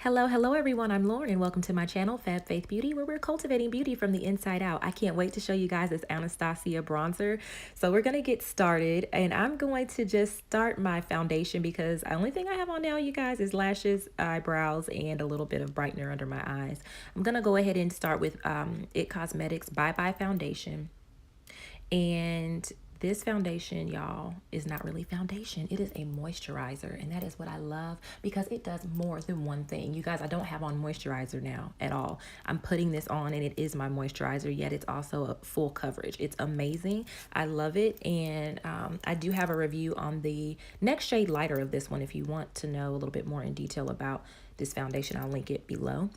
Hello everyone. I'm Lauren and welcome to my channel, Fabfaithbeauty, where we're cultivating beauty from the inside out. I can't wait to show you guys this Anastasia bronzer. So we're going to get started and I'm going to just start my foundation because the only thing I have on now, you guys, is lashes, eyebrows, and a little bit of brightener under my eyes. I'm going to go ahead and start with IT Cosmetics Bye Bye Foundation. And this foundation, y'all, is not really foundation. It is a moisturizer, and that is what I love because it does more than one thing. You guys, I don't have on moisturizer now at all. I'm putting this on, and it is my moisturizer, yet it's also a full coverage. It's amazing. I love it, and I do have a review on the next shade lighter of this one. If you want to know a little bit more in detail about this foundation, I'll link it below.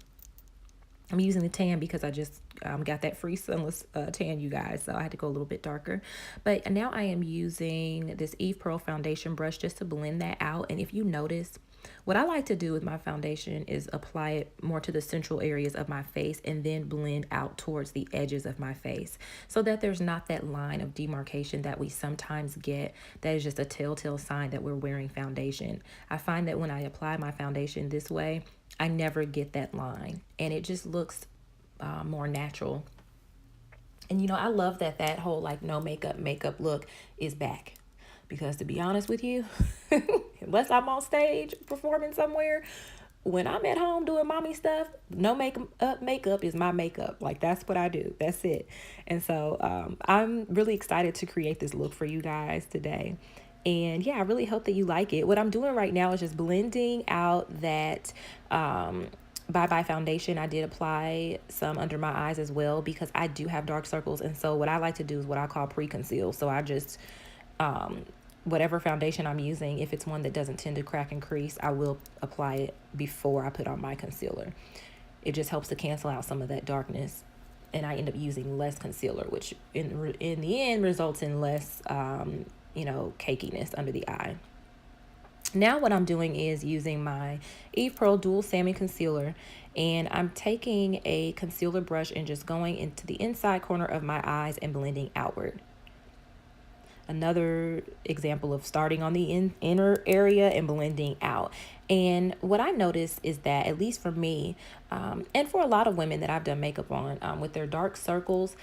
I'm using the tan because I just got that free sunless tan, you guys, so I had to go a little bit darker. But now I am using this Eve Pearl foundation brush just to blend that out. And if you notice, what I like to do with my foundation is apply it more to the central areas of my face and then blend out towards the edges of my face so that there's not that line of demarcation that we sometimes get that is just a telltale sign that we're wearing foundation. I find that when I apply my foundation this way, I never get that line and it just looks more natural. And you know, I love that that whole like no makeup look is back because to be honest with you, unless I'm on stage performing somewhere, when I'm at home doing mommy stuff, no makeup is my makeup. Like that's what I do. That's it. And so I'm really excited to create this look for you guys today. And yeah, I really hope that you like it. What I'm doing right now is just blending out that Bye Bye foundation. I did apply some under my eyes as well because I do have dark circles. And so what I like to do is what I call pre-conceal. So I just, whatever foundation I'm using, if it's one that doesn't tend to crack and crease, I will apply it before I put on my concealer. It just helps to cancel out some of that darkness. And I end up using less concealer, which in the end results in less cakiness under the eye. Now what I'm doing is using my Eve Pearl Dual Salmon Concealer, and I'm taking a concealer brush and just going into the inside corner of my eyes and blending outward. Another example of starting on the inner area and blending out. And what I noticed is that, at least for me, and for a lot of women that I've done makeup on, with their dark circles,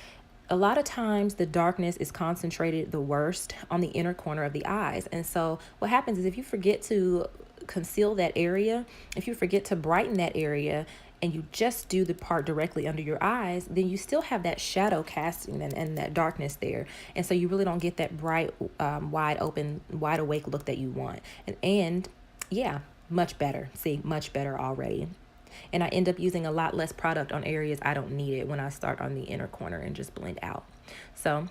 a lot of times the darkness is concentrated the worst on the inner corner of the eyes. And so what happens is if you forget to conceal that area, if you forget to brighten that area, and you just do the part directly under your eyes, then you still have that shadow casting and that darkness there. And so you really don't get that bright, wide open, wide awake look that you want. And yeah, much better. See, much better already. And I end up using a lot less product on areas I don't need it when I start on the inner corner and just blend out. So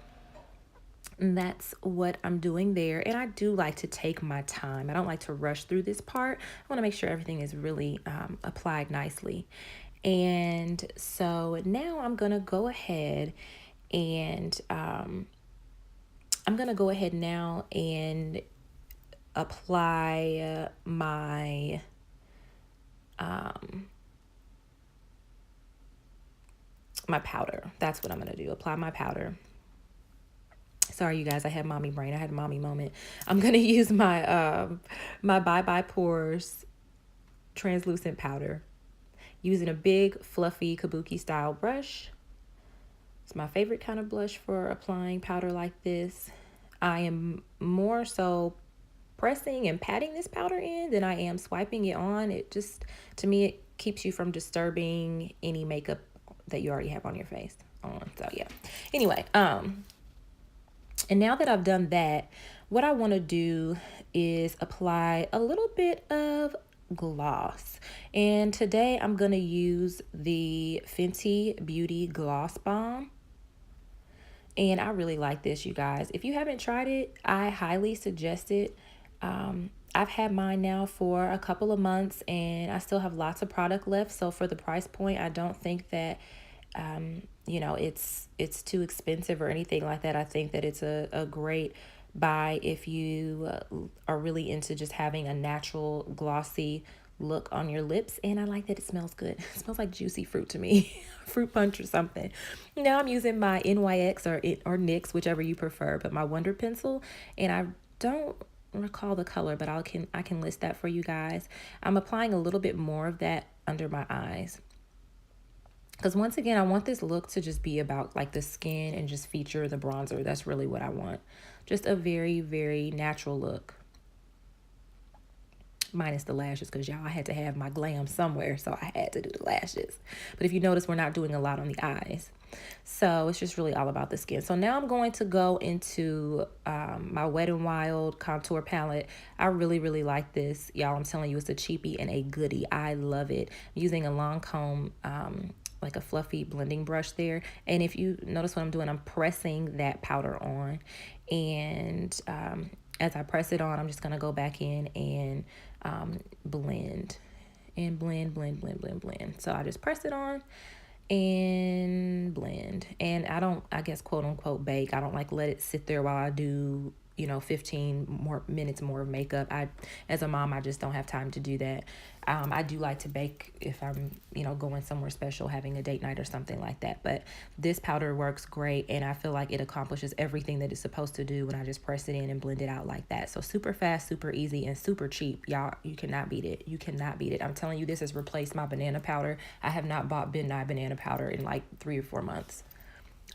that's what I'm doing there. And I do like to take my time. I don't like to rush through this part. I want to make sure everything is really applied nicely. And so now I'm going to go ahead and now and apply my my powder. That's what I'm going to do. Apply my powder. Sorry, you guys, I had mommy brain. I had a mommy moment. I'm going to use my my Bye Bye Pores translucent powder using a big fluffy kabuki style brush. It's my favorite kind of blush for applying powder like this. I am more so pressing and patting this powder in than I am swiping it on. It just, to me, it keeps you from disturbing any makeup that you already have on your face on. So yeah, anyway, and now that I've done that, what I want to do is apply a little bit of gloss. And today I'm going to use the Fenty Beauty Gloss Bomb. And I really like this, you guys. If you haven't tried it, I highly suggest it. I've had mine now for a couple of months and I still have lots of product left. So for the price point, I don't think that, it's too expensive or anything like that. I think that it's a great buy if you are really into just having a natural glossy look on your lips. And I like that it smells good. It smells like juicy fruit to me, fruit punch or something. Now I'm using my NYX or NYX, whichever you prefer, but my Wonder Pencil, and I don't recall the color, but I can list that for you guys. I'm applying a little bit more of that under my eyes. Because once again, I want this look to just be about like the skin and just feature the bronzer. That's really what I want. Just a very, very natural look. Minus the lashes, because y'all, I had to have my glam somewhere, so I had to do the lashes. But if you notice, we're not doing a lot on the eyes. So it's just really all about the skin. So now I'm going to go into my Wet n Wild contour palette. I really, really like this. Y'all, I'm telling you, it's a cheapie and a goodie. I love it. I'm using a long comb, like a fluffy blending brush there. And if you notice what I'm doing, I'm pressing that powder on. And as I press it on, I'm just going to go back in and blend. So I just press it on and blend. And I don't, I guess, quote unquote, bake. I don't like let it sit there while I do, 15 more minutes more of makeup. As a mom, I just don't have time to do that. I do like to bake if I'm, going somewhere special, having a date night or something like that. But this powder works great, and I feel like it accomplishes everything that it's supposed to do when I just press it in and blend it out like that. So super fast, super easy, and super cheap. Y'all, you cannot beat it. You cannot beat it. I'm telling you, this has replaced my banana powder. I have not bought Midnight banana powder in like 3 or 4 months.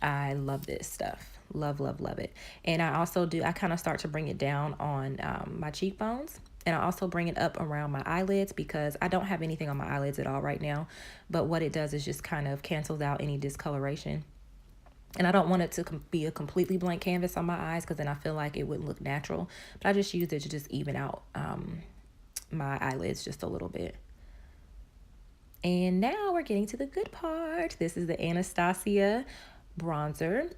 I love this stuff. Love, love, love it. And I also I kind of start to bring it down on my cheekbones. And I also bring it up around my eyelids because I don't have anything on my eyelids at all right now. But what it does is just kind of cancels out any discoloration. And I don't want it to be a completely blank canvas on my eyes because then I feel like it wouldn't look natural. But I just use it to just even out my eyelids just a little bit. And now we're getting to the good part. This is the Anastasia bronzer,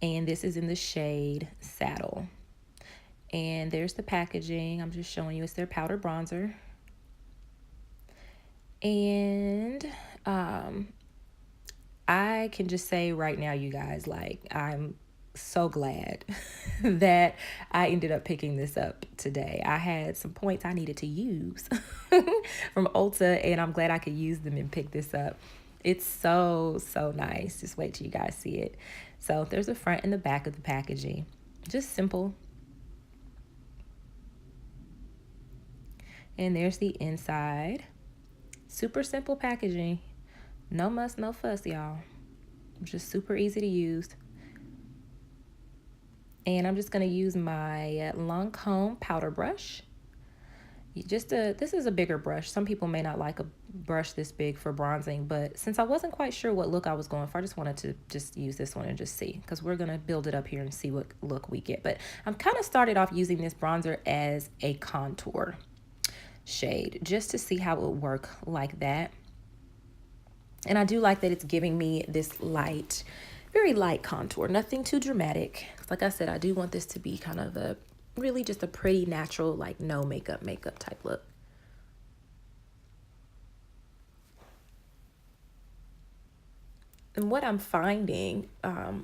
and this is in the shade Saddle. And there's the packaging. I'm just showing you it's their powder bronzer. And I can just say right now, you guys, like, I'm so glad that I ended up picking this up today. I had some points I needed to use from Ulta, and I'm glad I could use them and pick this up. It's so, so nice. Just wait till you guys see it. So there's the front and the back of the packaging. Just simple. And there's the inside. Super simple packaging. No muss, no fuss, y'all. Just super easy to use. And I'm just going to use my long comb powder brush. This is a bigger brush. Some people may not like a brush this big for bronzing, but since I wasn't quite sure what look I was going for, I just wanted to just use this one and just see, because we're going to build it up here and see what look we get. But I'm kind of started off using this bronzer as a contour shade just to see how it would work like that. And I do like that it's giving me this light, very light contour, nothing too dramatic. Like I said, I do want this to be kind of a really just a pretty natural, like no makeup type look. And what I'm finding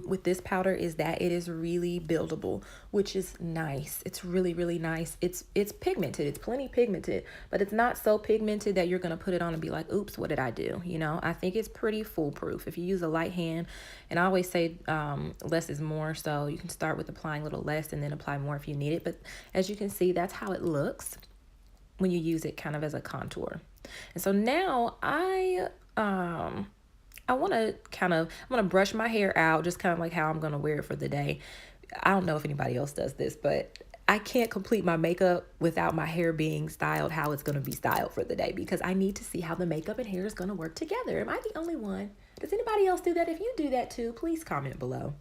with this powder is that it is really buildable, which is nice. It's really, really nice. It's pigmented. It's plenty pigmented, but it's not so pigmented that you're going to put it on and be like, oops, what did I do? I think it's pretty foolproof. If you use a light hand, and I always say less is more, so you can start with applying a little less and then apply more if you need it. But as you can see, that's how it looks when you use it kind of as a contour. And so now I want to brush my hair out, just kind of like how I'm going to wear it for the day. I don't know if anybody else does this, but I can't complete my makeup without my hair being styled how it's going to be styled for the day, because I need to see how the makeup and hair is going to work together. Am I the only one? Does anybody else do that? If you do that too, please comment below.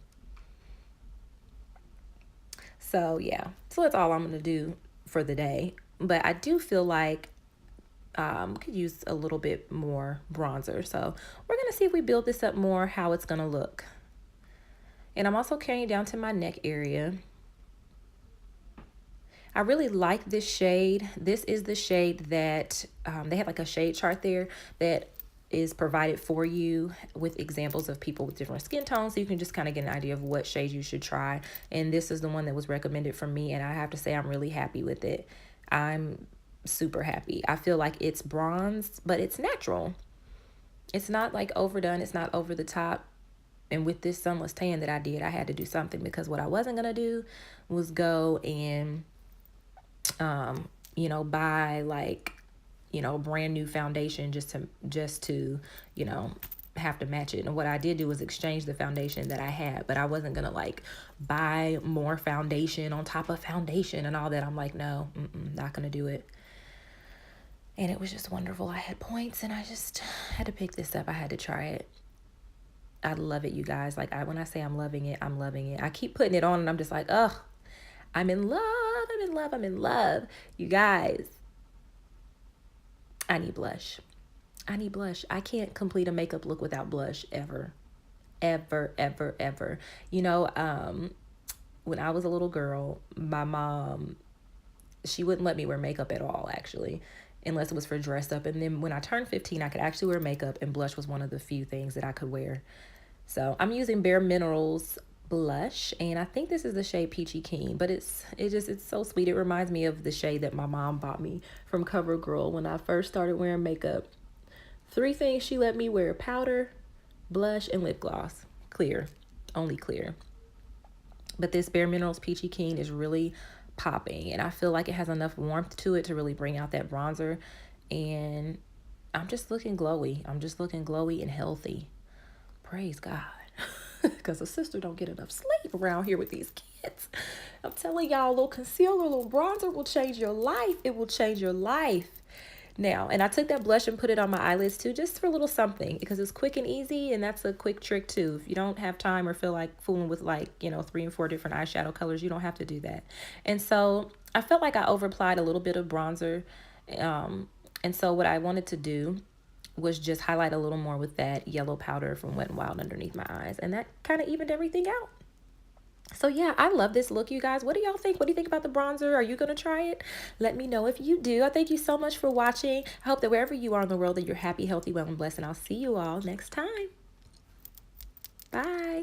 So yeah, so that's all I'm going to do for the day. But I do feel like could use a little bit more bronzer. So we're going to see if we build this up more, how it's going to look. And I'm also carrying it down to my neck area. I really like this shade. This is the shade that they have like a shade chart there that is provided for you with examples of people with different skin tones, so you can just kind of get an idea of what shades you should try. And this is the one that was recommended for me, and I have to say I'm really happy with it. I'm super happy. I feel like it's bronzed, but it's natural. It's not like overdone. It's not over the top. And with this sunless tan that I did, I had to do something, because what I wasn't going to do was go and, buy like, you know, brand new foundation just to, you know, have to match it. And what I did do was exchange the foundation that I had, but I wasn't gonna like buy more foundation on top of foundation and all that. I'm like, no, not gonna do it. And it was just wonderful. I had points and I just had to pick this up. I had to try it. I love it, you guys. Like, when I say I'm loving it, I'm loving it. I keep putting it on and I'm just like, ugh, I'm in love. I'm in love. I'm in love. You guys, I need blush. I need blush. I can't complete a makeup look without blush ever. Ever, ever, ever. You know, when I was a little girl, my mom, she wouldn't let me wear makeup at all, actually, unless it was for dress up. And then when I turned 15, I could actually wear makeup, and blush was one of the few things that I could wear. So I'm using Bare Minerals blush, and I think this is the shade Peachy Keen, but it's so sweet. It reminds me of the shade that my mom bought me from CoverGirl when I first started wearing makeup. 3 things she let me wear: powder, blush, and lip gloss. Clear, only clear. But this Bare Minerals Peachy Keen is really popping, and I feel like it has enough warmth to it to really bring out that bronzer. And I'm just looking glowy. I'm just looking glowy and healthy. Praise God. Because a sister don't get enough sleep around here with these kids. I'm telling y'all, a little concealer, a little bronzer will change your life. It will change your life. Now, and I took that blush and put it on my eyelids too, just for a little something, because it's quick and easy, and that's a quick trick too. If you don't have time or feel like fooling with, like, you know, 3 and 4 different eyeshadow colors, you don't have to do that. And so I felt like I overapplied a little bit of bronzer. And so what I wanted to do was just highlight a little more with that yellow powder from Wet n Wild underneath my eyes, and that kind of evened everything out. So yeah, I love this look, you guys. What do y'all think? What do you think about the bronzer? Are you going to try it? Let me know if you do. I thank you so much for watching. I hope that wherever you are in the world that you're happy, healthy, well, and blessed, and I'll see you all next time. Bye.